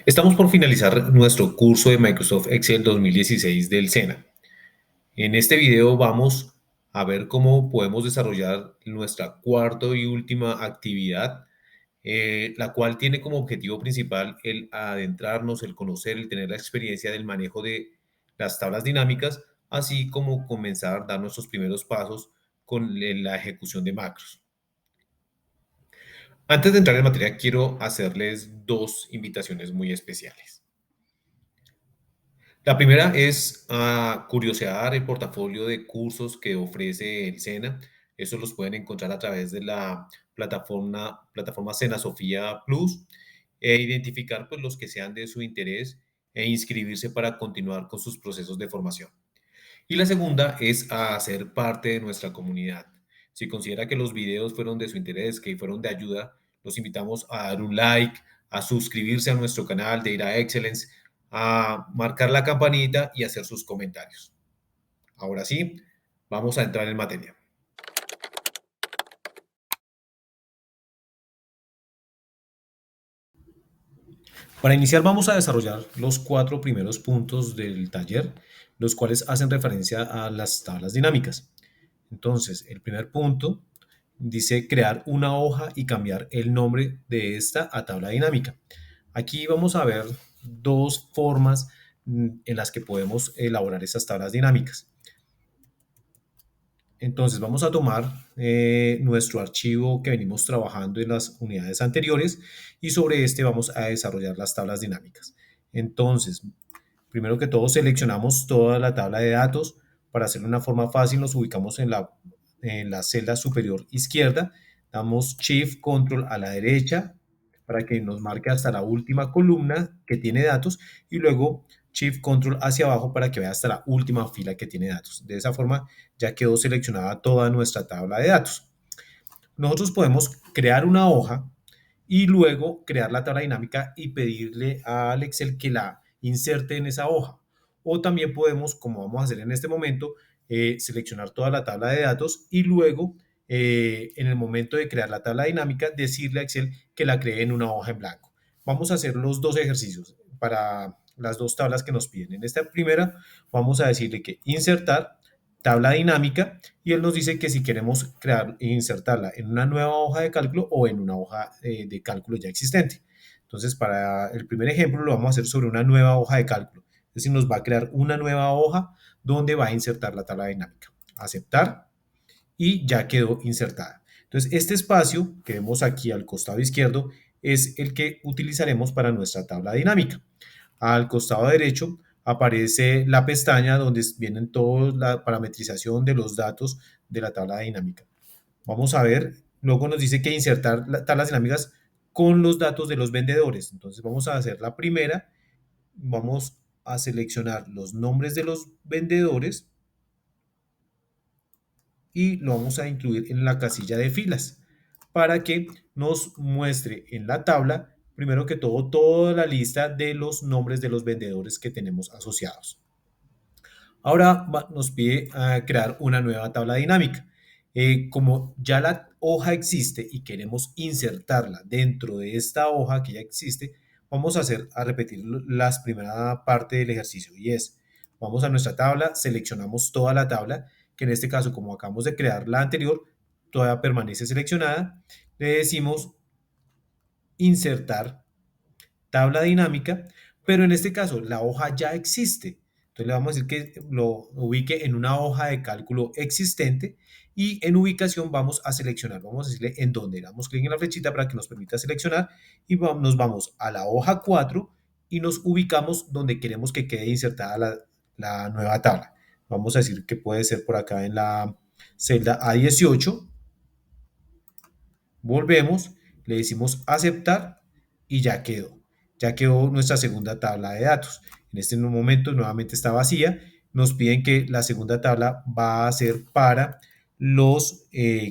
Estamos por finalizar nuestro curso de Microsoft Excel 2016 del SENA. En este video vamos a ver cómo podemos desarrollar nuestra cuarta y última actividad, la cual tiene como objetivo principal el adentrarnos, el conocer, el tener la experiencia del manejo de las tablas dinámicas, así como comenzar a dar nuestros primeros pasos con la ejecución de macros. Antes de entrar en materia, quiero hacerles dos invitaciones muy especiales. La primera es a curiosear el portafolio de cursos que ofrece el SENA. Estos los pueden encontrar a través de la plataforma SENA Sofía Plus e identificar pues, los que sean de su interés e inscribirse para continuar con sus procesos de formación. Y la segunda es a ser parte de nuestra comunidad. Si considera que los videos fueron de su interés, que fueron de ayuda, los invitamos a dar un like, a suscribirse a nuestro canal de Ira Excellence, a marcar la campanita y hacer sus comentarios. Ahora sí, vamos a entrar en materia. Para iniciar vamos a desarrollar los 4 primeros puntos del taller, los cuales hacen referencia a las tablas dinámicas. Entonces, el primer punto dice crear una hoja y cambiar el nombre de esta a tabla dinámica. Aquí vamos a ver dos formas en las que podemos elaborar estas tablas dinámicas. Entonces vamos a tomar nuestro archivo que venimos trabajando en las unidades anteriores y sobre este vamos a desarrollar las tablas dinámicas. Entonces, primero que todo seleccionamos toda la tabla de datos. Para hacerlo de una forma fácil nos ubicamos en la celda superior izquierda, damos Shift Control a la derecha para que nos marque hasta la última columna que tiene datos y luego Shift Control hacia abajo para que vea hasta la última fila que tiene datos. De esa forma ya quedó seleccionada toda nuestra tabla de datos. Nosotros podemos crear una hoja y luego crear la tabla dinámica y pedirle al Excel que la inserte en esa hoja. O también podemos, como vamos a hacer en este momento, seleccionar toda la tabla de datos y luego, en el momento de crear la tabla dinámica, decirle a Excel que la cree en una hoja en blanco. Vamos a hacer los dos ejercicios para las dos tablas que nos piden. En esta primera vamos a decirle que insertar tabla dinámica y él nos dice que si queremos crear e insertarla en una nueva hoja de cálculo o en una hoja de cálculo ya existente. Entonces, para el primer ejemplo lo vamos a hacer sobre una nueva hoja de cálculo. Es decir, nos va a crear una nueva hoja donde va a insertar la tabla dinámica. Aceptar y ya quedó insertada. Entonces, este espacio que vemos aquí al costado izquierdo es el que utilizaremos para nuestra tabla dinámica. Al costado derecho aparece la pestaña donde vienen toda la parametrización de los datos de la tabla dinámica. Vamos a ver, luego nos dice que insertar tablas dinámicas con los datos de los vendedores. Entonces vamos a hacer la primera, vamos a seleccionar los nombres de los vendedores y lo vamos a incluir en la casilla de filas para que nos muestre en la tabla, primero que todo, toda la lista de los nombres de los vendedores que tenemos asociados. Ahora nos pide crear una nueva tabla dinámica. Como ya la hoja existe y queremos insertarla dentro de esta hoja que ya existe, vamos a repetir la primera parte del ejercicio y es, vamos a nuestra tabla, seleccionamos toda la tabla, que en este caso, como acabamos de crear la anterior, todavía permanece seleccionada, le decimos insertar tabla dinámica, pero en este caso la hoja ya existe. Entonces le vamos a decir que lo ubique en una hoja de cálculo existente y en ubicación vamos a seleccionar, vamos a decirle en dónde, damos clic en la flechita para que nos permita seleccionar y nos vamos a la hoja 4 y nos ubicamos donde queremos que quede insertada la nueva tabla. Vamos a decir que puede ser por acá en la celda A18. Volvemos, le decimos aceptar y ya quedó. Ya quedó nuestra segunda tabla de datos. En este momento nuevamente está vacía. Nos piden que la segunda tabla va a ser para los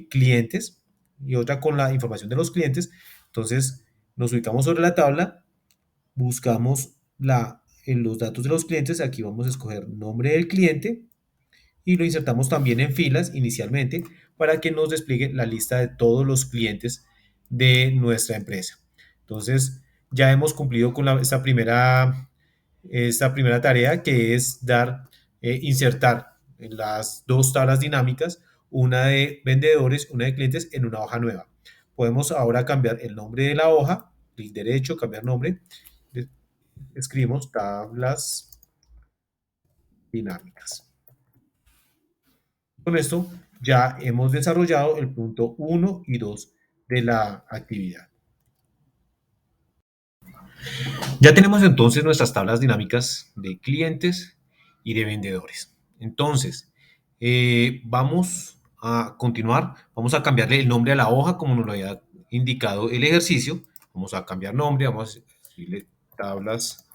clientes y otra con la información de los clientes. Entonces nos ubicamos sobre la tabla, buscamos en los datos de los clientes. Aquí vamos a escoger nombre del cliente y lo insertamos también en filas inicialmente para que nos despliegue la lista de todos los clientes de nuestra empresa. Entonces, ya hemos cumplido con esta primera tarea, que es insertar en las dos tablas dinámicas, una de vendedores, una de clientes, en una hoja nueva. Podemos ahora cambiar el nombre de la hoja, clic derecho, cambiar nombre, escribimos tablas dinámicas. Con esto ya hemos desarrollado el punto 1 y 2 de la actividad. Ya tenemos entonces nuestras tablas dinámicas de clientes y de vendedores. Entonces, vamos a continuar. Vamos a cambiarle el nombre a la hoja como nos lo había indicado el ejercicio. Vamos a cambiar nombre, vamos a escribirle tablas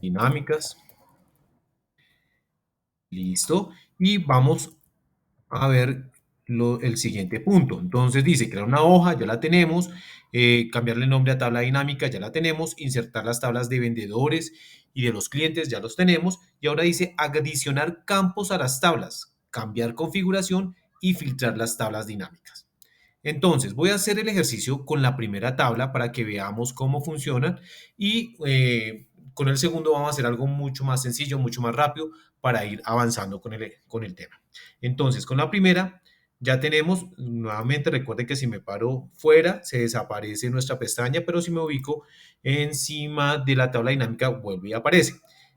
dinámicas. Listo. Y vamos a ver el siguiente punto. Entonces dice crear una hoja, ya la tenemos, cambiarle el nombre a tabla dinámica, ya la tenemos, insertar las tablas de vendedores y de los clientes, ya los tenemos, y ahora dice adicionar campos a las tablas, cambiar configuración y filtrar las tablas dinámicas. Entonces, voy a hacer el ejercicio con la primera tabla para que veamos cómo funcionan y con el segundo vamos a hacer algo mucho más sencillo, mucho más rápido para ir avanzando con el tema. Entonces, con la primera ya tenemos, nuevamente recuerden que si me paro fuera se desaparece nuestra pestaña, pero si me ubico encima de la tabla dinámica vuelve y aparece.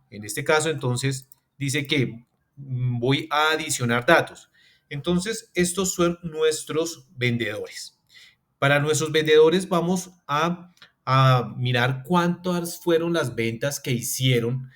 En este caso, entonces, dice que voy a adicionar datos. Entonces, estos son nuestros vendedores. Para nuestros vendedores vamos a mirar cuántas fueron las ventas que hicieron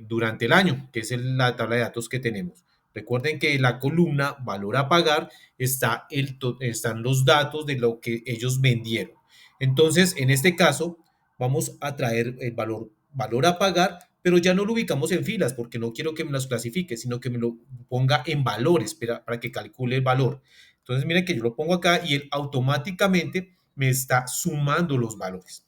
durante el año, que es la tabla de datos que tenemos. Recuerden que en la columna valor a pagar están los datos de lo que ellos vendieron. Entonces, en este caso, vamos a traer el valor a pagar, pero ya no lo ubicamos en filas porque no quiero que me las clasifique, sino que me lo ponga en valores para que calcule el valor. Entonces, miren que yo lo pongo acá y él automáticamente me está sumando los valores.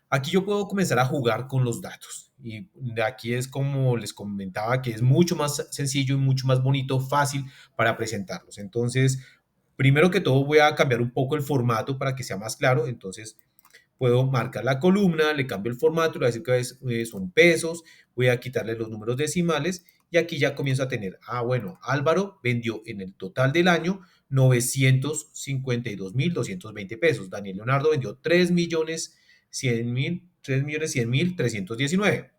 Aquí yo puedo comenzar a jugar con los datos. Y de aquí es como les comentaba, que es mucho más sencillo y mucho más bonito, fácil para presentarlos. Entonces, primero que todo voy a cambiar un poco el formato para que sea más claro. Entonces, puedo marcar la columna, le cambio el formato, le voy a decir que son pesos, voy a quitarle los números decimales y aquí ya comienzo a tener, bueno, Álvaro vendió en el total del año 952.220 pesos. Daniel Leonardo vendió 3.100.319.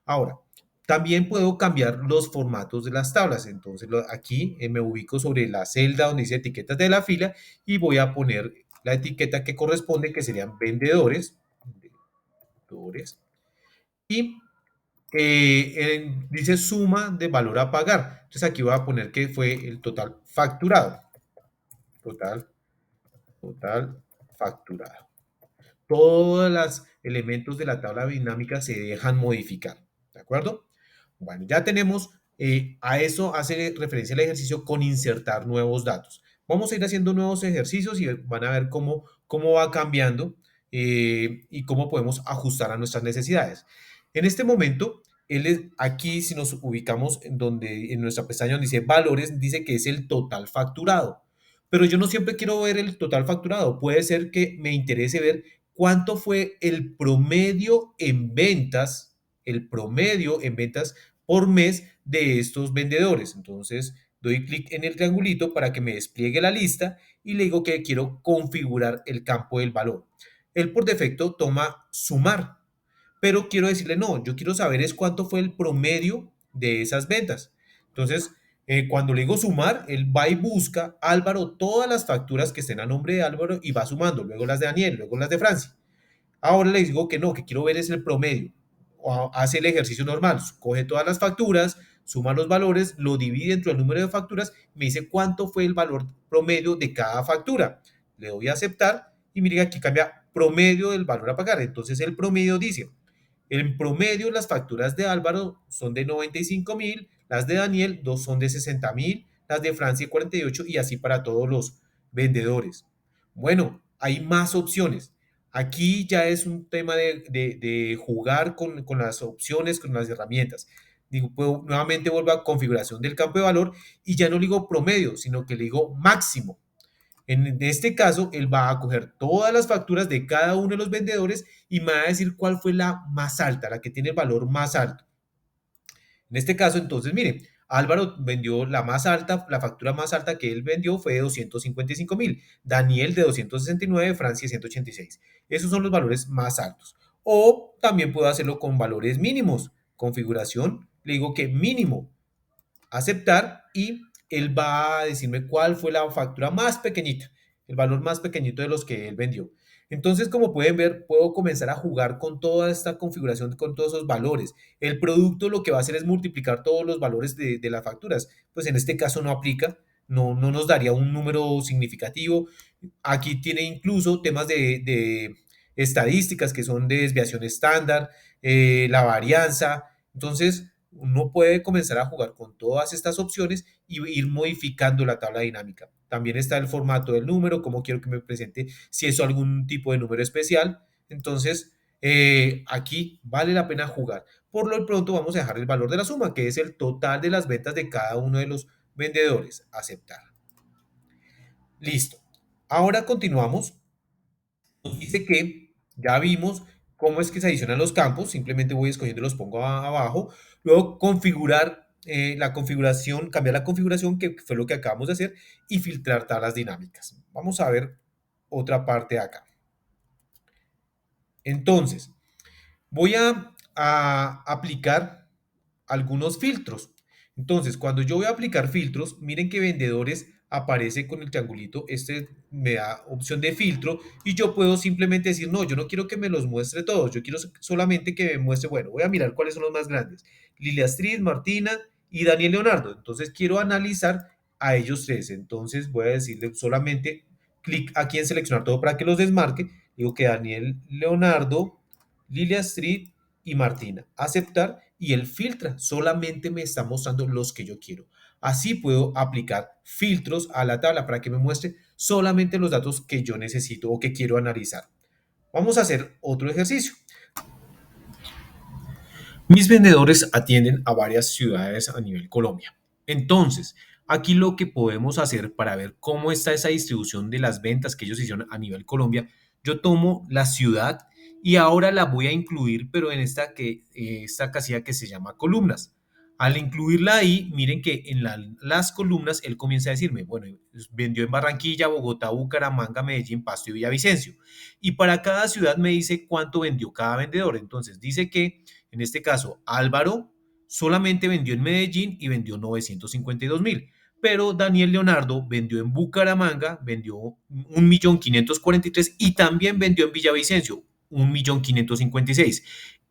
Ahora, también puedo cambiar los formatos de las tablas. Entonces, aquí me ubico sobre la celda donde dice etiquetas de la fila y voy a poner la etiqueta que corresponde, que serían vendedores. Vendedores. Y dice suma de valor a pagar. Entonces, aquí voy a poner que fue el total facturado. Total, total facturado. Todos los elementos de la tabla dinámica se dejan modificar. ¿De acuerdo? Bueno, ya tenemos, a eso hace referencia el ejercicio con insertar nuevos datos. Vamos a ir haciendo nuevos ejercicios y van a ver cómo va cambiando y cómo podemos ajustar a nuestras necesidades. En este momento, aquí si nos ubicamos en nuestra pestaña donde dice valores, dice que es el total facturado. Pero yo no siempre quiero ver el total facturado. Puede ser que me interese ver cuánto fue el promedio en ventas por mes de estos vendedores. Entonces, doy clic en el triangulito para que me despliegue la lista y le digo que quiero configurar el campo del valor. Él por defecto toma sumar, pero quiero decirle no, yo quiero saber es cuánto fue el promedio de esas ventas. Entonces, cuando le digo sumar, él va y busca Álvaro todas las facturas que estén a nombre de Álvaro y va sumando, luego las de Daniel, luego las de Francia. Ahora le digo que no, que quiero ver es el promedio. O hace el ejercicio normal, coge todas las facturas, suma los valores, lo divide entre el número de facturas, me dice cuánto fue el valor promedio de cada factura. Le doy a aceptar y mire aquí cambia promedio del valor a pagar. Entonces el promedio dice, en promedio las facturas de Álvaro son de 95.000, las de Daniel son de 60.000, las de Francia 48 y así para todos los vendedores. Bueno, hay más opciones. Aquí ya es un tema de jugar con las opciones, con las herramientas. Digo, nuevamente vuelvo a configuración del campo de valor y ya no le digo promedio, sino que le digo máximo. En este caso, él va a coger todas las facturas de cada uno de los vendedores y me va a decir cuál fue la más alta, la que tiene el valor más alto. En este caso, entonces, mire, Álvaro vendió la más alta, la factura más alta que él vendió fue de 255.000, Daniel de 269, Francia de 186. Esos son los valores más altos. O también puedo hacerlo con valores mínimos. Configuración, le digo que mínimo, aceptar y él va a decirme cuál fue la factura más pequeñita, el valor más pequeñito de los que él vendió. Entonces, como pueden ver, puedo comenzar a jugar con toda esta configuración, con todos esos valores. El producto lo que va a hacer es multiplicar todos los valores de las facturas. Pues en este caso no aplica, no nos daría un número significativo. Aquí tiene incluso temas de estadísticas que son de desviación estándar, la varianza. Entonces, uno puede comenzar a jugar con todas estas opciones y ir modificando la tabla dinámica. También está el formato del número, cómo quiero que me presente, si es algún tipo de número especial. Entonces, aquí vale la pena jugar. Por lo pronto vamos a dejar el valor de la suma, que es el total de las ventas de cada uno de los vendedores. Aceptar. Listo. Ahora continuamos. Nos dice que ya vimos cómo es que se adicionan los campos, simplemente voy escogiendo y los pongo abajo. Luego configurar la configuración, cambiar la configuración, que fue lo que acabamos de hacer, y filtrar tablas dinámicas. Vamos a ver otra parte de acá. Entonces, voy a aplicar algunos filtros. Entonces, cuando yo voy a aplicar filtros, miren que vendedores aparece con el triangulito, este me da opción de filtro y yo puedo simplemente decir, no, yo no quiero que me los muestre todos, yo quiero solamente que me muestre, bueno, voy a mirar cuáles son los más grandes, Lilia Astrid, Martina y Daniel Leonardo. Entonces quiero analizar a ellos tres, entonces voy a decirle solamente clic aquí en seleccionar todo para que los desmarque, digo que Daniel Leonardo, Lilia Astrid y Martina, aceptar y él filtra, solamente me está mostrando los que yo quiero. Así puedo aplicar filtros a la tabla para que me muestre solamente los datos que yo necesito o que quiero analizar. Vamos a hacer otro ejercicio. Mis vendedores atienden a varias ciudades a nivel Colombia. Entonces, aquí lo que podemos hacer para ver cómo está esa distribución de las ventas que ellos hicieron a nivel Colombia, yo tomo la ciudad y ahora la voy a incluir, pero en esta casilla que se llama columnas. Al incluirla ahí, miren que en las columnas él comienza a decirme, bueno, vendió en Barranquilla, Bogotá, Bucaramanga, Medellín, Pasto y Villavicencio. Y para cada ciudad me dice cuánto vendió cada vendedor. Entonces dice que en este caso, Álvaro solamente vendió en Medellín y vendió 952.000. Pero Daniel Leonardo vendió en Bucaramanga, vendió 1.543.000 y también vendió en Villavicencio 1.556.000.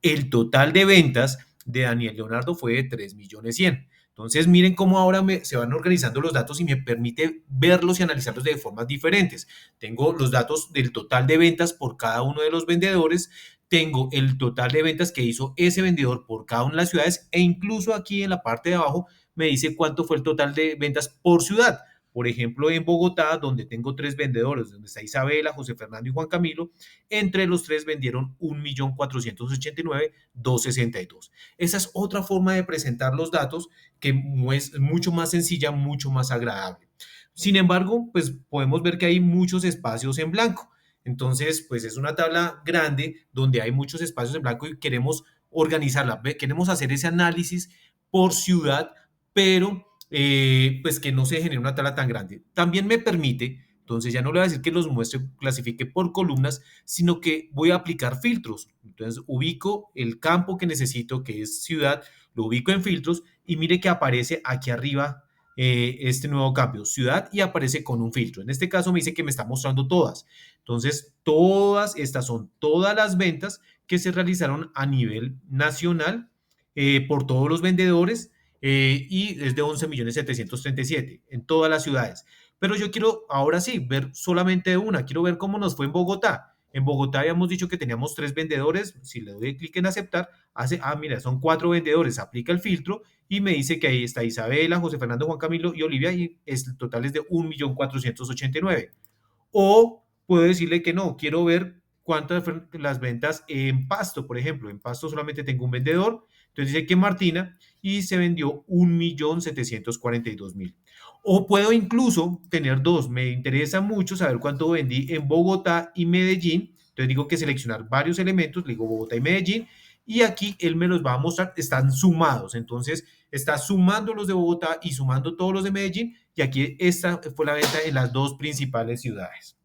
El total de ventas de Daniel Leonardo fue de 3.100.000. Entonces, miren cómo ahora se van organizando los datos y me permite verlos y analizarlos de formas diferentes. Tengo los datos del total de ventas por cada uno de los vendedores, tengo el total de ventas que hizo ese vendedor por cada una de las ciudades e incluso aquí en la parte de abajo me dice cuánto fue el total de ventas por ciudad. Por ejemplo, en Bogotá, donde tengo tres vendedores, donde está Isabela, José Fernando y Juan Camilo, entre los tres vendieron 1.489.262. Esa es otra forma de presentar los datos que es mucho más sencilla, mucho más agradable. Sin embargo, pues podemos ver que hay muchos espacios en blanco. Entonces, pues es una tabla grande donde hay muchos espacios en blanco y queremos organizarla, queremos hacer ese análisis por ciudad, pero pues que no se genere una tabla tan grande. También me permite, entonces ya no le voy a decir que los muestre, clasifique por columnas, sino que voy a aplicar filtros. Entonces ubico el campo que necesito, que es ciudad, lo ubico en filtros y mire que aparece aquí arriba este nuevo cambio, ciudad, y aparece con un filtro. En este caso me dice que me está mostrando todas. Entonces, todas estas son todas las ventas que se realizaron a nivel nacional por todos los vendedores y es de 11.737.000 en todas las ciudades. Pero yo quiero ahora sí ver solamente una, quiero ver cómo nos fue en Bogotá. En Bogotá habíamos dicho que teníamos tres vendedores, si le doy clic en aceptar, hace, mira, son cuatro vendedores, aplica el filtro y me dice que ahí está Isabela, José Fernando, Juan Camilo y Olivia y el total es de 1.489.000. O puedo decirle que no, quiero ver cuántas fueron las ventas en Pasto, por ejemplo. En Pasto solamente tengo un vendedor, entonces dice que Martina y se vendió 1.742.000. O puedo incluso tener dos. Me interesa mucho saber cuánto vendí en Bogotá y Medellín. Entonces digo que seleccionar varios elementos, le digo Bogotá y Medellín, y aquí él me los va a mostrar, están sumados. Entonces está sumando los de Bogotá y sumando todos los de Medellín, y aquí esta fue la venta en las dos principales ciudades.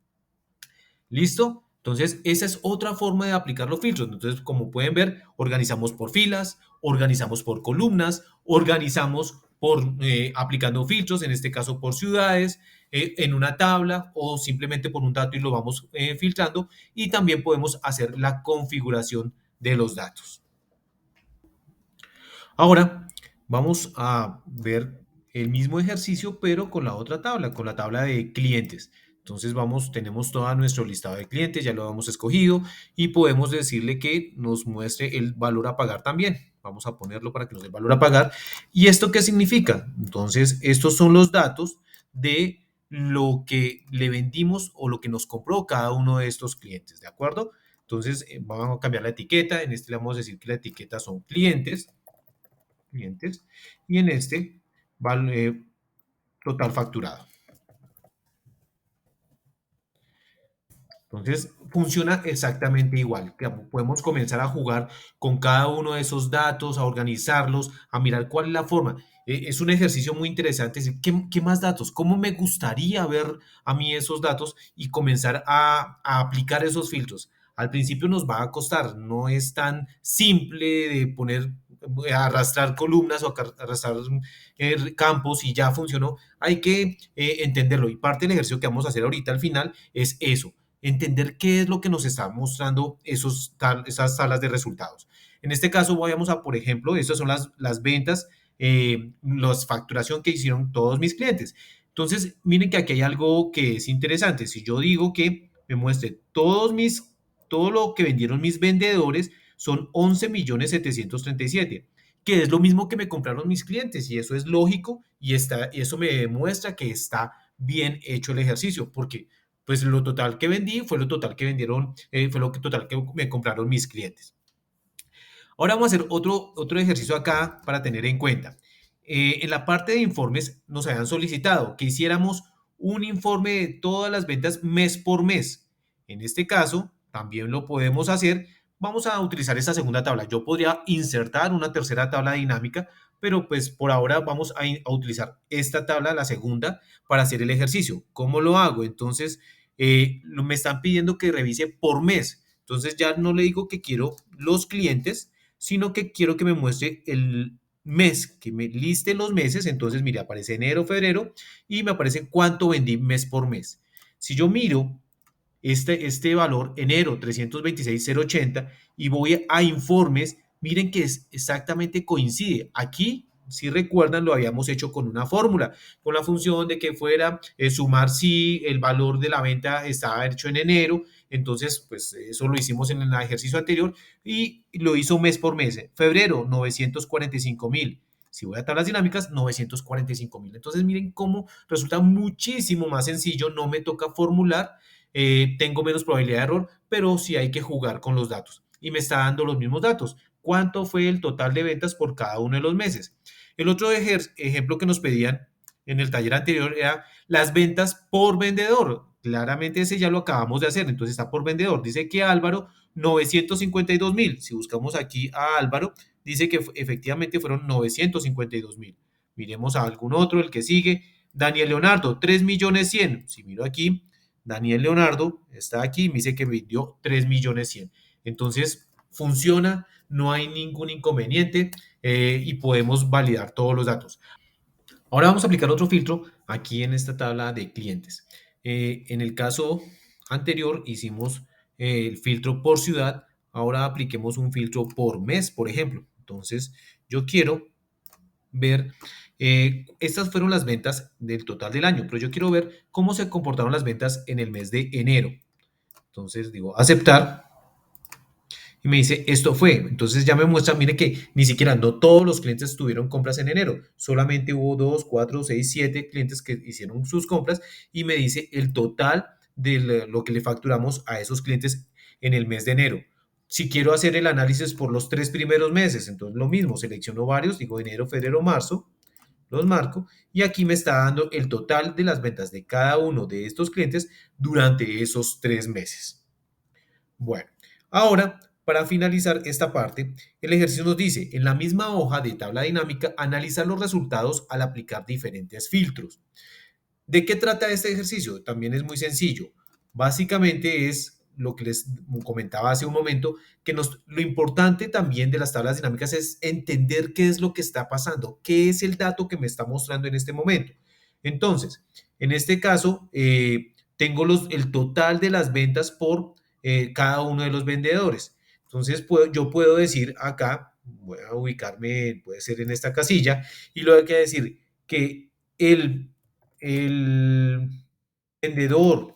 ¿Listo? Entonces, esa es otra forma de aplicar los filtros. Entonces, como pueden ver, organizamos por filas, organizamos por columnas, organizamos por aplicando filtros, en este caso por ciudades, en una tabla o simplemente por un dato y lo vamos filtrando. Y también podemos hacer la configuración de los datos. Ahora vamos a ver el mismo ejercicio, pero con la otra tabla, con la tabla de clientes. Entonces tenemos todo nuestro listado de clientes, ya lo hemos escogido y podemos decirle que nos muestre el valor a pagar también. Vamos a ponerlo para que nos dé el valor a pagar. ¿Y esto qué significa? Entonces, estos son los datos de lo que le vendimos o lo que nos compró cada uno de estos clientes, ¿de acuerdo? Entonces, vamos a cambiar la etiqueta. En este le vamos a decir que la etiqueta son clientes, y en este total facturado. Entonces, funciona exactamente igual. Podemos comenzar a jugar con cada uno de esos datos, a organizarlos, a mirar cuál es la forma. Es un ejercicio muy interesante. ¿Qué más datos? ¿Cómo me gustaría ver a mí esos datos y comenzar a aplicar esos filtros? Al principio nos va a costar, no es tan simple de poner, arrastrar columnas o arrastrar campos y ya funcionó. Hay que entenderlo. Y parte del ejercicio que vamos a hacer ahorita al final es eso, entender qué es lo que nos está mostrando esas tablas de resultados. En este caso, vamos a, por ejemplo, estas son las ventas, las facturación que hicieron todos mis clientes. Entonces, miren que aquí hay algo que es interesante. Si yo digo que me muestre todo lo que vendieron mis vendedores, son 11.737.000, que es lo mismo que me compraron mis clientes, y eso es lógico, y eso me demuestra que está bien hecho el ejercicio, porque pues lo total que vendí fue lo total que vendieron, fue lo que total que me compraron mis clientes. Ahora vamos a hacer otro ejercicio acá para tener en cuenta. En la parte de informes nos habían solicitado que hiciéramos un informe de todas las ventas mes por mes. En este caso, también lo podemos hacer. Vamos a utilizar esta segunda tabla. Yo podría insertar una tercera tabla dinámica, pero pues por ahora vamos a utilizar esta tabla, la segunda, para hacer el ejercicio. ¿Cómo lo hago? Entonces, me están pidiendo que revise por mes. Entonces ya no le digo que quiero los clientes, sino que quiero que me muestre el mes, que me liste los meses. Entonces, mire, aparece enero, febrero y me aparece cuánto vendí mes por mes. Si yo miro este valor, enero 326,080, y voy a informes, miren que exactamente coincide. Aquí, si recuerdan, lo habíamos hecho con una fórmula, con la función de que fuera sumar si el valor de la venta estaba hecho en enero. Entonces, pues eso lo hicimos en el ejercicio anterior y lo hizo mes por mes. Febrero, 945,000. Si voy a tablas dinámicas, 945,000. Entonces, miren cómo resulta muchísimo más sencillo, no me toca formular, tengo menos probabilidad de error, pero sí hay que jugar con los datos. Y me está dando los mismos datos. ¿Cuánto fue el total de ventas por cada uno de los meses? El otro ejemplo que nos pedían en el taller anterior era las ventas por vendedor. Claramente ese ya lo acabamos de hacer, entonces está por vendedor. Dice que Álvaro, 952,000. Si buscamos aquí a Álvaro, dice que efectivamente fueron 952,000. Miremos a algún otro, el que sigue. Daniel Leonardo, 3.100.000. Si miro aquí, Daniel Leonardo está aquí y me dice que vendió 3.100.000. Entonces, funciona, no hay ningún inconveniente, y podemos validar todos los datos. Ahora vamos a aplicar otro filtro aquí en esta tabla de clientes. En el caso anterior hicimos el filtro por ciudad, ahora apliquemos un filtro por mes, por ejemplo. Entonces, yo quiero ver, estas fueron las ventas del total del año, pero yo quiero ver cómo se comportaron las ventas en el mes de enero. Entonces digo aceptar y me dice esto fue. Entonces ya me muestra, mire que ni siquiera no todos los clientes tuvieron compras en enero, solamente hubo 2, 4, 6, 7 clientes que hicieron sus compras, y me dice el total de lo que le facturamos a esos clientes en el mes de enero. Si quiero hacer el análisis por los 3 primeros meses, entonces lo mismo, selecciono varios, digo enero, febrero, marzo, los marco y aquí me está dando el total de las ventas de cada uno de estos clientes durante esos 3 meses. Bueno, ahora, para finalizar esta parte, el ejercicio nos dice, en la misma hoja de tabla dinámica, analizar los resultados al aplicar diferentes filtros. ¿De qué trata este ejercicio? También es muy sencillo. Básicamente es lo que les comentaba hace un momento, que lo importante también de las tablas dinámicas es entender qué es lo que está pasando, qué es el dato que me está mostrando en este momento. Entonces, en este caso, tengo el total de las ventas por cada uno de los vendedores. Entonces, yo puedo decir acá, voy a ubicarme, puede ser en esta casilla, y lo hay que decir que el el vendedor,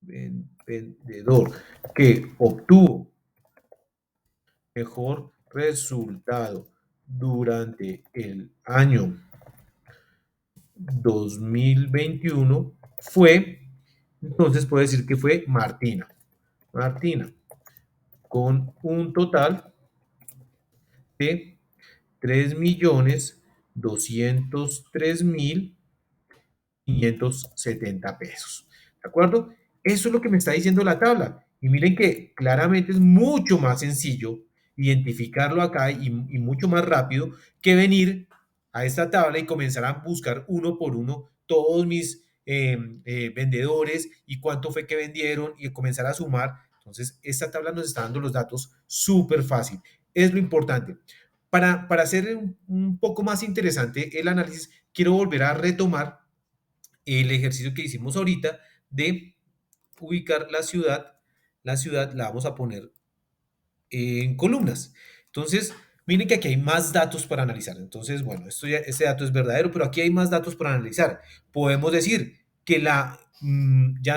vendedor que obtuvo mejor resultado durante el año 2021 fue, entonces puedo decir que fue Martina. Martina, con un total de 3.203.570 pesos. ¿De acuerdo? Eso es lo que me está diciendo la tabla. Y miren que claramente es mucho más sencillo identificarlo acá y mucho más rápido que venir a esta tabla y comenzar a buscar uno por uno todos mis vendedores y cuánto fue que vendieron y comenzar a sumar. Entonces, esta tabla nos está dando los datos súper fácil. Es lo importante. Para hacer un poco más interesante el análisis, quiero volver a retomar el ejercicio que hicimos ahorita de ubicar la ciudad. La ciudad la vamos a poner en columnas. Entonces, miren que aquí hay más datos para analizar. Entonces, bueno, este dato es verdadero, pero aquí hay más datos para analizar. Podemos decir que ya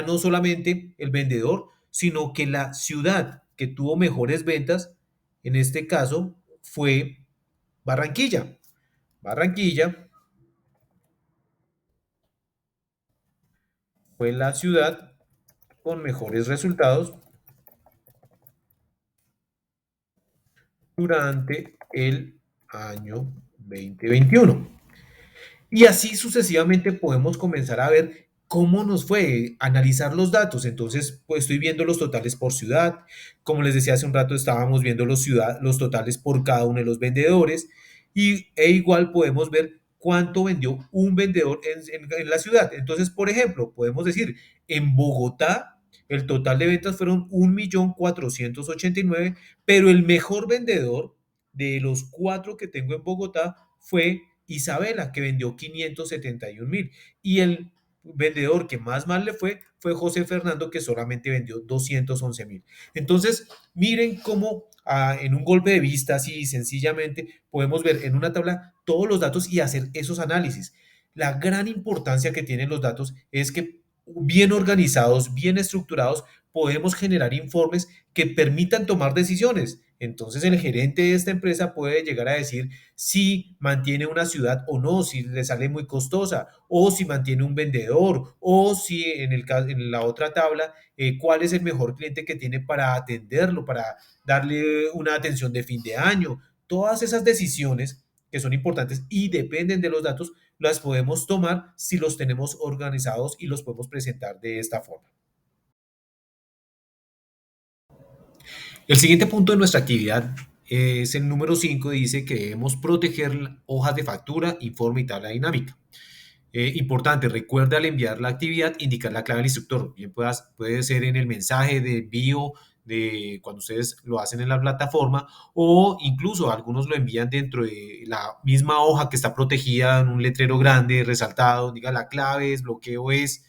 no solamente el vendedor, sino que la ciudad que tuvo mejores ventas, en este caso, fue Barranquilla. Barranquilla fue la ciudad con mejores resultados durante el año 2021. Y así sucesivamente podemos comenzar a ver cómo nos fue, analizar los datos. Entonces, pues estoy viendo los totales por ciudad. Como les decía hace un rato, estábamos viendo los totales por cada uno de los vendedores. E igual podemos ver cuánto vendió un vendedor en la ciudad. Entonces, por ejemplo, podemos decir, en Bogotá, el total de ventas fueron 1.489.000, pero el mejor vendedor de los cuatro que tengo en Bogotá fue Isabela, que vendió 571.000. Y el vendedor que más mal le fue José Fernando, que solamente vendió 211.000. Entonces, miren cómo en un golpe de vista, así sencillamente, podemos ver en una tabla todos los datos y hacer esos análisis. La gran importancia que tienen los datos es que bien organizados, bien estructurados, podemos generar informes que permitan tomar decisiones. Entonces el gerente de esta empresa puede llegar a decir si mantiene una ciudad o no, si le sale muy costosa, o si mantiene un vendedor, o si en la otra tabla, cuál es el mejor cliente que tiene para atenderlo, para darle una atención de fin de año. Todas esas decisiones que son importantes y dependen de los datos, las podemos tomar si los tenemos organizados y los podemos presentar de esta forma. El siguiente punto de nuestra actividad es el número 5, dice que debemos proteger hojas de factura, informe y tabla dinámica. Importante, recuerda al enviar la actividad indicar la clave del instructor. Bien puede ser en el mensaje de envío de cuando ustedes lo hacen en la plataforma o incluso algunos lo envían dentro de la misma hoja que está protegida en un letrero grande resaltado, diga la clave, desbloqueo es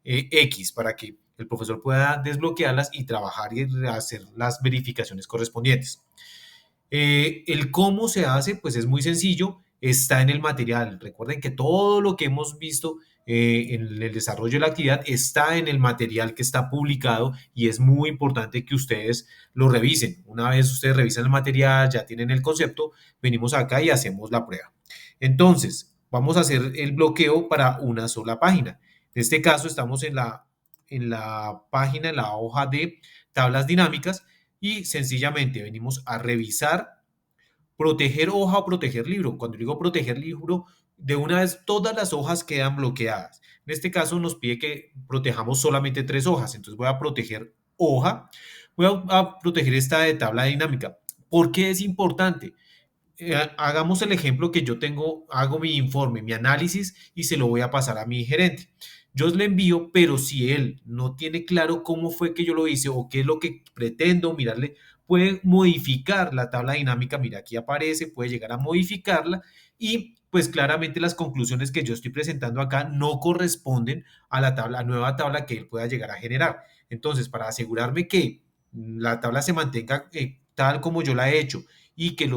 X para que el profesor pueda desbloquearlas y trabajar y hacer las verificaciones correspondientes. El cómo se hace, pues es muy sencillo, está en el material. Recuerden que todo lo que hemos visto en el desarrollo de la actividad está en el material que está publicado y es muy importante que ustedes lo revisen. Una vez ustedes revisan el material, ya tienen el concepto, venimos acá y hacemos la prueba. Entonces, vamos a hacer el bloqueo para una sola página. En este caso, estamos en la página, en la hoja de tablas dinámicas y sencillamente venimos a revisar, proteger hoja o proteger libro. Cuando digo proteger libro, de una vez todas las hojas quedan bloqueadas. En este caso nos pide que protejamos solamente 3 hojas, entonces voy a proteger hoja, voy a proteger esta de tabla dinámica. ¿Por qué es importante? Hagamos el ejemplo que yo tengo, hago mi informe, mi análisis y se lo voy a pasar a mi gerente. Yo le envío, pero si él no tiene claro cómo fue que yo lo hice o qué es lo que pretendo mirarle, puede modificar la tabla dinámica. Mira, aquí aparece, puede llegar a modificarla y pues claramente las conclusiones que yo estoy presentando acá no corresponden a la tabla, a nueva tabla que él pueda llegar a generar. Entonces, para asegurarme que la tabla se mantenga tal como yo la he hecho y que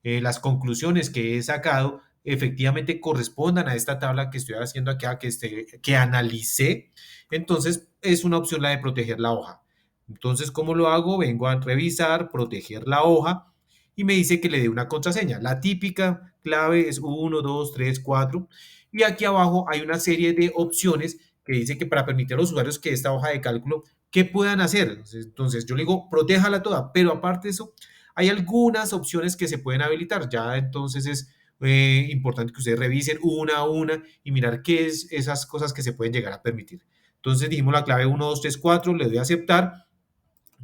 las conclusiones que he sacado efectivamente correspondan a esta tabla que estoy haciendo acá, que analicé, entonces es una opción la de proteger la hoja. Entonces, ¿cómo lo hago? Vengo a revisar, proteger la hoja y me dice que le dé una contraseña. La típica clave es 1, 2, 3, 4 y aquí abajo hay una serie de opciones que dice que para permitir a los usuarios que esta hoja de cálculo, ¿qué puedan hacer? Entonces, yo le digo, protéjala toda, pero aparte de eso, hay algunas opciones que se pueden habilitar. Ya entonces es importante que ustedes revisen una a una y mirar qué es esas cosas que se pueden llegar a permitir. Entonces dijimos la clave 1, 2, 3, 4, le doy a aceptar,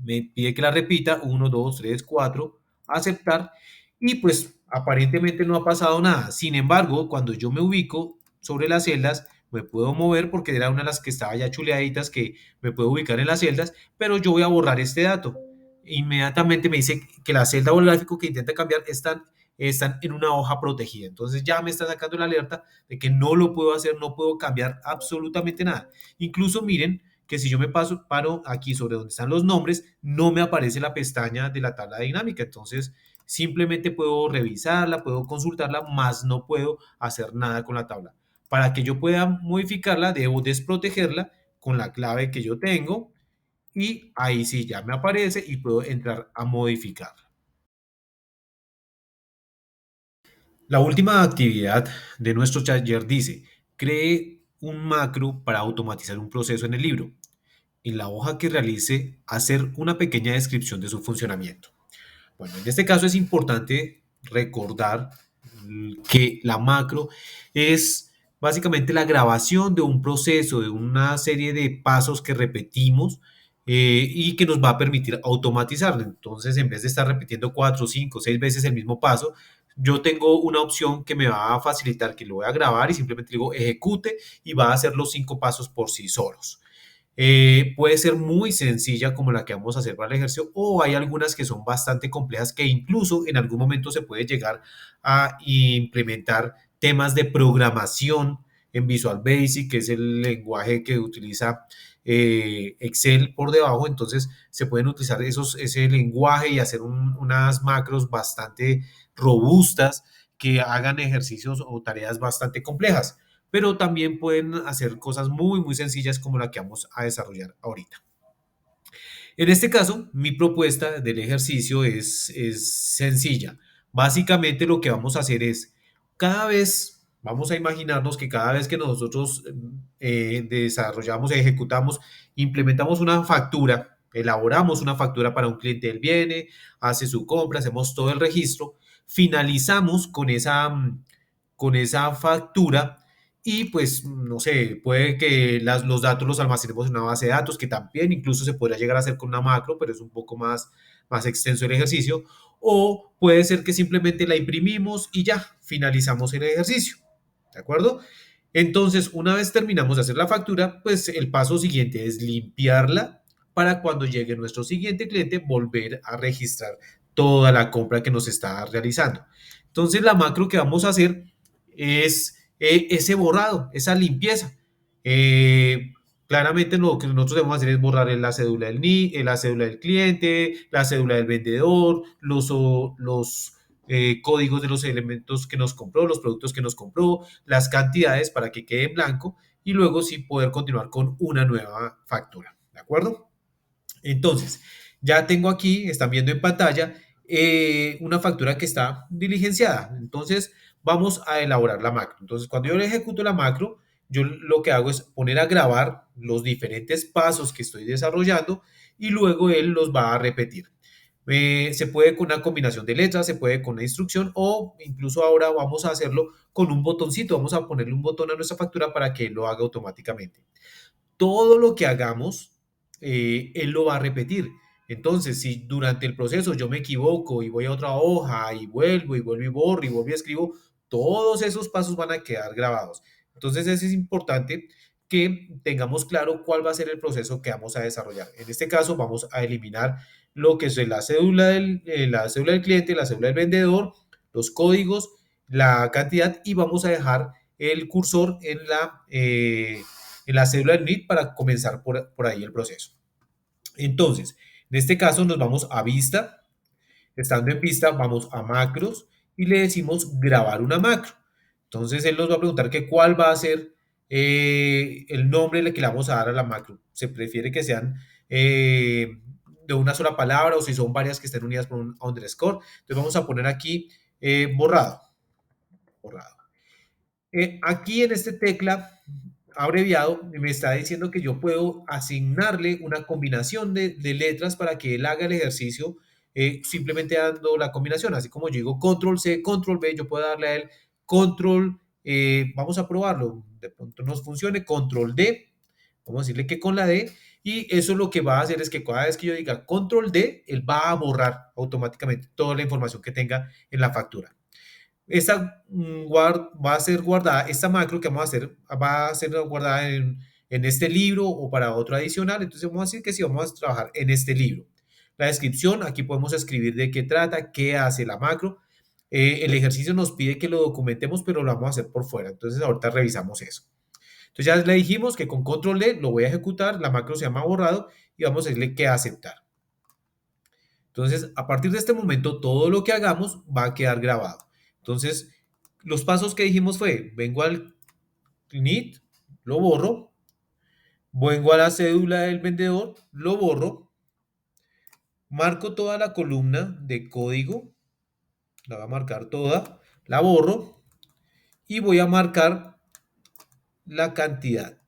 me pide que la repita, 1, 2, 3, 4, aceptar, y pues aparentemente no ha pasado nada. Sin embargo, cuando yo me ubico sobre las celdas, me puedo mover porque era una de las que estaba ya chuleaditas, que me puedo ubicar en las celdas, pero yo voy a borrar este dato. Inmediatamente me dice que la celda o el gráfico que intenta cambiar están en una hoja protegida. Entonces ya me está sacando la alerta de que no lo puedo hacer, no puedo cambiar absolutamente nada. Incluso miren que si yo paro aquí sobre donde están los nombres, no me aparece la pestaña de la tabla dinámica. Entonces, simplemente puedo revisarla, puedo consultarla, más no puedo hacer nada con la tabla. Para que yo pueda modificarla, debo desprotegerla con la clave que yo tengo y ahí sí ya me aparece y puedo entrar a modificarla. La última actividad de nuestro taller dice, cree un macro para automatizar un proceso en el libro. En la hoja que realice, hacer una pequeña descripción de su funcionamiento. Bueno, en este caso es importante recordar que la macro es básicamente la grabación de un proceso, de una serie de pasos que repetimos y que nos va a permitir automatizarlo. Entonces, en vez de estar repitiendo 4, 5, 6 veces el mismo paso, yo tengo una opción que me va a facilitar que lo voy a grabar y simplemente digo ejecute y va a hacer los 5 pasos por sí solos. Puede ser muy sencilla como la que vamos a hacer para el ejercicio o hay algunas que son bastante complejas que incluso en algún momento se puede llegar a implementar temas de programación en Visual Basic, que es el lenguaje que utiliza Excel por debajo. Entonces se pueden utilizar ese lenguaje y hacer unas macros bastante robustas que hagan ejercicios o tareas bastante complejas, pero también pueden hacer cosas muy, muy sencillas como la que vamos a desarrollar ahorita. En este caso, mi propuesta del ejercicio es sencilla. Básicamente lo que vamos a hacer es, cada vez, vamos a imaginarnos que cada vez que nosotros desarrollamos, ejecutamos, implementamos una factura, elaboramos una factura para un cliente, él viene, hace su compra, hacemos todo el registro, finalizamos con esa factura y pues, no sé, puede que los datos los almacenemos en una base de datos, que también incluso se podría llegar a hacer con una macro, pero es un poco más extenso el ejercicio. O puede ser que simplemente la imprimimos y ya, finalizamos el ejercicio. ¿De acuerdo? Entonces, una vez terminamos de hacer la factura, pues el paso siguiente es limpiarla para cuando llegue nuestro siguiente cliente volver a registrar toda la compra que nos está realizando. Entonces, la macro que vamos a hacer es ese borrado, esa limpieza. Eh, Claramente lo que nosotros debemos hacer es borrar la cédula la cédula del cliente, la cédula del vendedor, los códigos de los elementos que nos compró, los productos que nos compró, las cantidades para que quede en blanco y luego sí poder continuar con una nueva factura. ¿De acuerdo? Entonces, ya tengo aquí, están viendo en pantalla, una factura que está diligenciada. Entonces, vamos a elaborar la macro. Entonces, cuando yo le ejecuto la macro, yo lo que hago es poner a grabar los diferentes pasos que estoy desarrollando y luego él los va a repetir. Se puede con una combinación de letras, se puede con una instrucción o incluso ahora vamos a hacerlo con un botoncito. Vamos a ponerle un botón a nuestra factura para que él lo haga automáticamente. Todo lo que hagamos, él lo va a repetir. Entonces, si durante el proceso yo me equivoco y voy a otra hoja y vuelvo y borro y vuelvo y escribo, todos esos pasos van a quedar grabados. Entonces, es importante que tengamos claro cuál va a ser el proceso que vamos a desarrollar. En este caso, vamos a eliminar lo que es la cédula del cliente, la cédula del vendedor, los códigos, la cantidad y vamos a dejar el cursor en la cédula del NIT para comenzar por ahí el proceso. Entonces, en este caso nos vamos a vista, estando en vista vamos a macros y le decimos grabar una macro. Entonces él nos va a preguntar que cuál va a ser el nombre que le vamos a dar a la macro. Se prefiere que sean de una sola palabra o si son varias que estén unidas por un underscore. Entonces vamos a poner aquí borrado. Borrado. Aquí en este tecla abreviado me está diciendo que yo puedo asignarle una combinación de letras para que él haga el ejercicio simplemente dando la combinación. Así como yo digo control C, control B, yo puedo darle a él control, vamos a probarlo, de pronto nos funcione, control D, vamos a decirle que con la D, y eso lo que va a hacer es que cada vez que yo diga control D, él va a borrar automáticamente toda la información que tenga en la factura. Esta va a ser guardada, esta macro que vamos a hacer, va a ser guardada en este libro o para otro adicional. Entonces vamos a decir que si vamos a trabajar en este libro. La descripción, aquí podemos escribir de qué trata, qué hace la macro. El ejercicio nos pide que lo documentemos, pero lo vamos a hacer por fuera. Entonces ahorita revisamos eso. Entonces ya le dijimos que con control D lo voy a ejecutar, la macro se llama borrado y vamos a decirle que aceptar. Entonces, a partir de este momento, todo lo que hagamos va a quedar grabado. Entonces, los pasos que dijimos fue, vengo al NIT, lo borro, vengo a la cédula del vendedor, lo borro, marco toda la columna de código, la voy a marcar toda, la borro y voy a marcar la cantidad,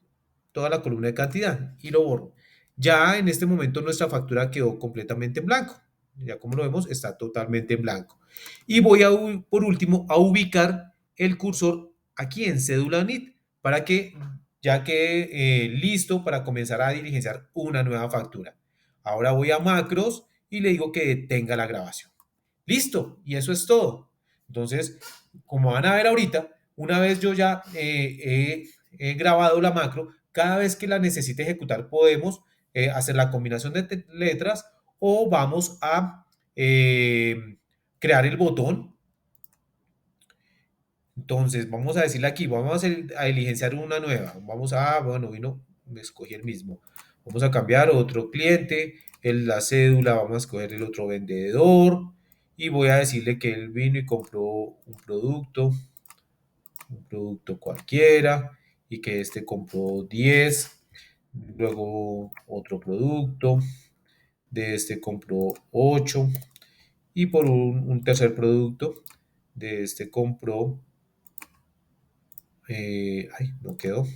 toda la columna de cantidad y lo borro. Ya en este momento nuestra factura quedó completamente en blanco. Ya como lo vemos, está totalmente en blanco. Y voy a, por último, a ubicar el cursor aquí en cédula NIT para que ya quede listo para comenzar a diligenciar una nueva factura. Ahora voy a macros y le digo que detenga la grabación. Listo, y eso es todo. Entonces, como van a ver ahorita, una vez yo ya he grabado la macro, cada vez que la necesite ejecutar podemos hacer la combinación de letras o vamos a crear el botón. Entonces, vamos a decirle aquí, vamos a diligenciar una nueva. Vamos a, bueno, vino, me escogí el mismo. Vamos a cambiar otro cliente, la cédula, vamos a escoger el otro vendedor y voy a decirle que él vino y compró un producto cualquiera y que este compró 10, luego otro producto, de este compró 8 y por un tercer producto, de este compró, ay, no quedó,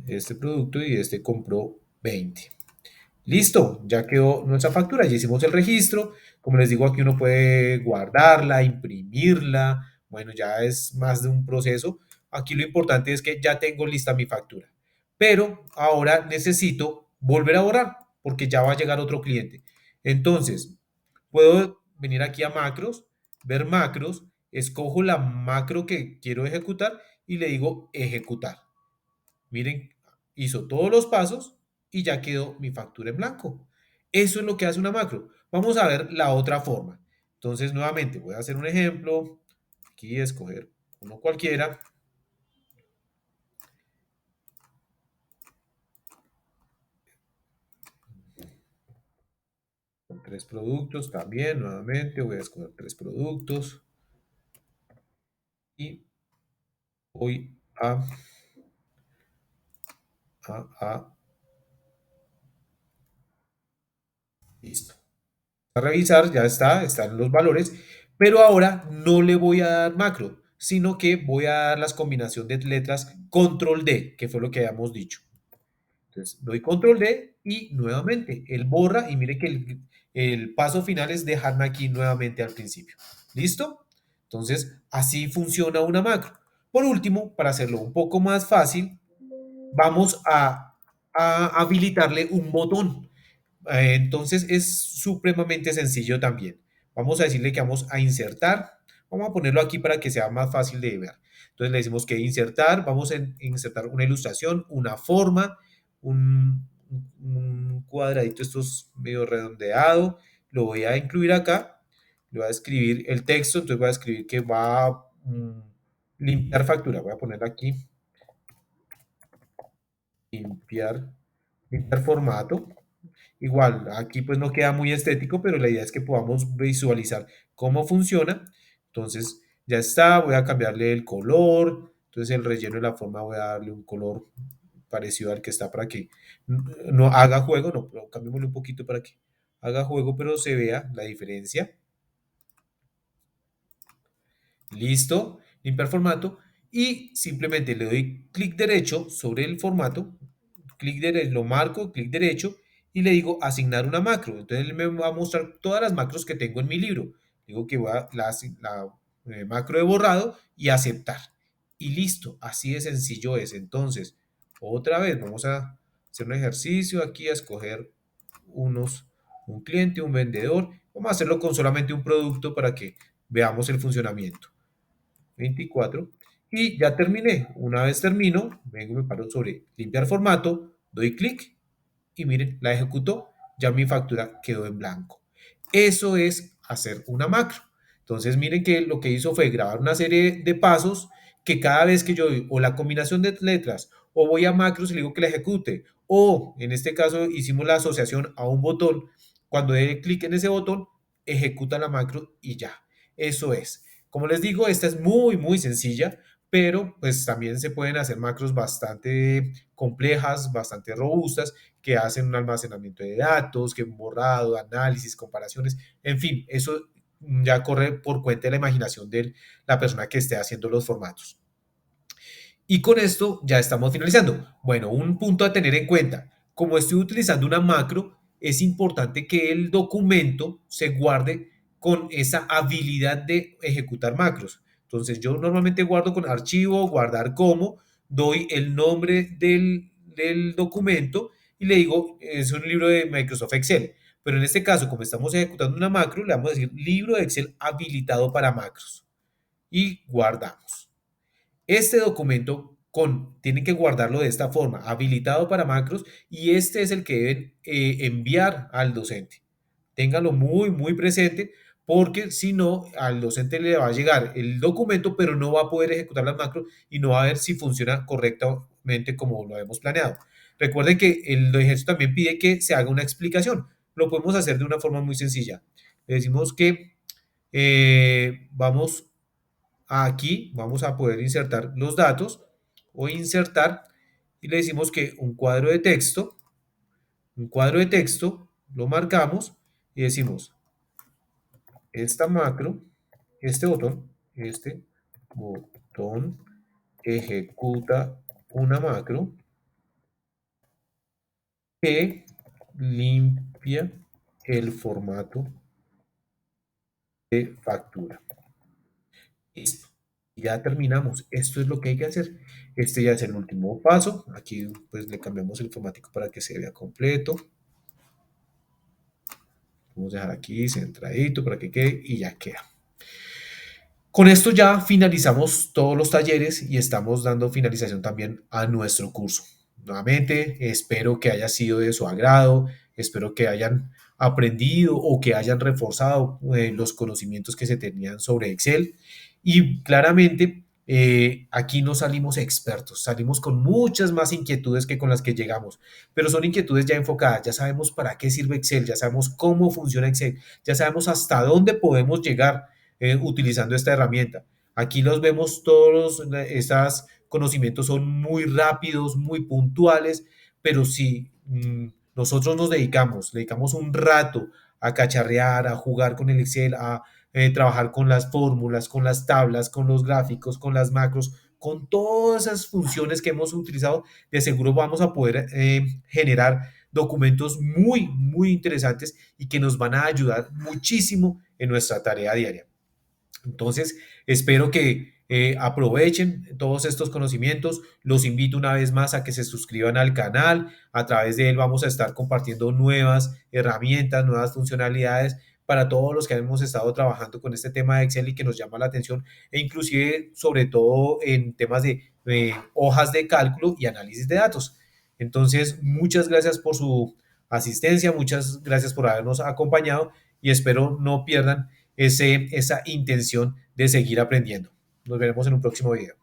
este producto y este compró 20. Listo, ya quedó nuestra factura, ya hicimos el registro. Como les digo, aquí uno puede guardarla, imprimirla. Bueno, ya es más de un proceso. Aquí lo importante es que ya tengo lista mi factura. Pero ahora necesito volver a borrar porque ya va a llegar otro cliente. Entonces, puedo venir aquí a macros, ver macros, escojo la macro que quiero ejecutar y le digo ejecutar. Miren, hizo todos los pasos y ya quedó mi factura en blanco. Eso es lo que hace una macro. Vamos a ver la otra forma. Entonces, nuevamente, voy a hacer un ejemplo. Aquí escoger uno cualquiera. Tres productos también, nuevamente, voy a escoger tres productos. Y voy a listo. A revisar, ya están los valores, pero ahora no le voy a dar macro, sino que voy a dar las combinación de letras control D, que fue lo que habíamos dicho. Entonces doy control D y nuevamente él borra y mire que el paso final es dejarme aquí nuevamente al principio. ¿Listo? Entonces así funciona una macro. Por último, para hacerlo un poco más fácil, vamos a habilitarle un botón. Entonces es supremamente sencillo también. Vamos a decirle que vamos a insertar. Vamos a ponerlo aquí para que sea más fácil de ver. Entonces le decimos que insertar. Vamos a insertar una ilustración, una forma, un cuadradito, esto es medio redondeado. Lo voy a incluir acá. Le voy a escribir el texto. Entonces voy a escribir que va a limpiar factura. Voy a poner aquí limpiar, limpiar formato. Igual, aquí pues no queda muy estético, pero la idea es que podamos visualizar cómo funciona. Entonces, ya está, voy a cambiarle el color. Entonces, el relleno de la forma voy a darle un color parecido al que está para que no haga juego, no, pero cambiémosle un poquito para que haga juego, pero se vea la diferencia. Listo, limpiar formato y simplemente le doy clic derecho sobre el formato, clic derecho, lo marco, clic derecho y le digo asignar una macro. Entonces él me va a mostrar todas las macros que tengo en mi libro. Digo que voy a la macro de borrado y aceptar. Y listo, así de sencillo es. Entonces, otra vez vamos a hacer un ejercicio aquí, a escoger un cliente, un vendedor. Vamos a hacerlo con solamente un producto para que veamos el funcionamiento. 24 y ya terminé. Una vez termino, vengo y me paro sobre limpiar formato, doy clic y miren, la ejecutó, ya mi factura quedó en blanco. Eso es hacer una macro. Entonces miren que lo que hizo fue grabar una serie de pasos que cada vez que yo doy o la combinación de letras o voy a macros y le digo que la ejecute o en este caso hicimos la asociación a un botón, cuando dé clic en ese botón ejecuta la macro y ya. Eso es. Como les digo, esta es muy sencilla, pero pues también se pueden hacer macros bastante complejas, bastante robustas, que hacen un almacenamiento de datos, que un borrado, análisis, comparaciones, en fin, eso ya corre por cuenta de la imaginación de la persona que esté haciendo los formatos. Y con esto ya estamos finalizando. Bueno, un punto a tener en cuenta. Como estoy utilizando una macro, es importante que el documento se guarde con esa habilidad de ejecutar macros. Entonces yo normalmente guardo con archivo, guardar como, doy el nombre del documento y le digo, es un libro de Microsoft Excel. Pero en este caso, como estamos ejecutando una macro, le vamos a decir libro de Excel habilitado para macros. Y guardamos. Este documento tienen que guardarlo de esta forma, habilitado para macros, y este es el que deben enviar al docente. Ténganlo muy presente, porque si no, al docente le va a llegar el documento, pero no va a poder ejecutar las macros y no va a ver si funciona correctamente como lo hemos planeado. Recuerden que el ejercicio también pide que se haga una explicación. Lo podemos hacer de una forma muy sencilla. Le decimos que vamos aquí vamos a poder insertar los datos o insertar y le decimos que un cuadro de texto, lo marcamos y decimos esta macro, este botón ejecuta una macro que limpia el formato de factura. Listo. Ya terminamos. Esto es lo que hay que hacer. Este ya es el último paso. Aquí pues le cambiamos el formático para que se vea completo. Vamos a dejar aquí centradito para que quede y ya queda. Con esto ya finalizamos todos los talleres y estamos dando finalización también a nuestro curso. Nuevamente, espero que haya sido de su agrado, espero que hayan aprendido o que hayan reforzado los conocimientos que se tenían sobre Excel. Y claramente, aquí no salimos expertos, salimos con muchas más inquietudes que con las que llegamos, pero son inquietudes ya enfocadas, ya sabemos para qué sirve Excel, ya sabemos cómo funciona Excel, ya sabemos hasta dónde podemos llegar utilizando esta herramienta. Aquí los vemos todos, estos conocimientos son muy rápidos, muy puntuales, pero si nosotros nos dedicamos, le dedicamos un rato a cacharrear, a jugar con el Excel, a trabajar con las fórmulas, con las tablas, con los gráficos, con las macros, con todas esas funciones que hemos utilizado, de seguro vamos a poder generar documentos muy, muy interesantes y que nos van a ayudar muchísimo en nuestra tarea diaria. Entonces, espero que aprovechen todos estos conocimientos. Los invito una vez más a que se suscriban al canal. A través de él vamos a estar compartiendo nuevas herramientas, nuevas funcionalidades para todos los que hemos estado trabajando con este tema de Excel y que nos llama la atención, e inclusive sobre todo en temas de hojas de cálculo y análisis de datos. Entonces, muchas gracias por su asistencia, muchas gracias por habernos acompañado y espero no pierdan esa intención de seguir aprendiendo. Nos veremos en un próximo video.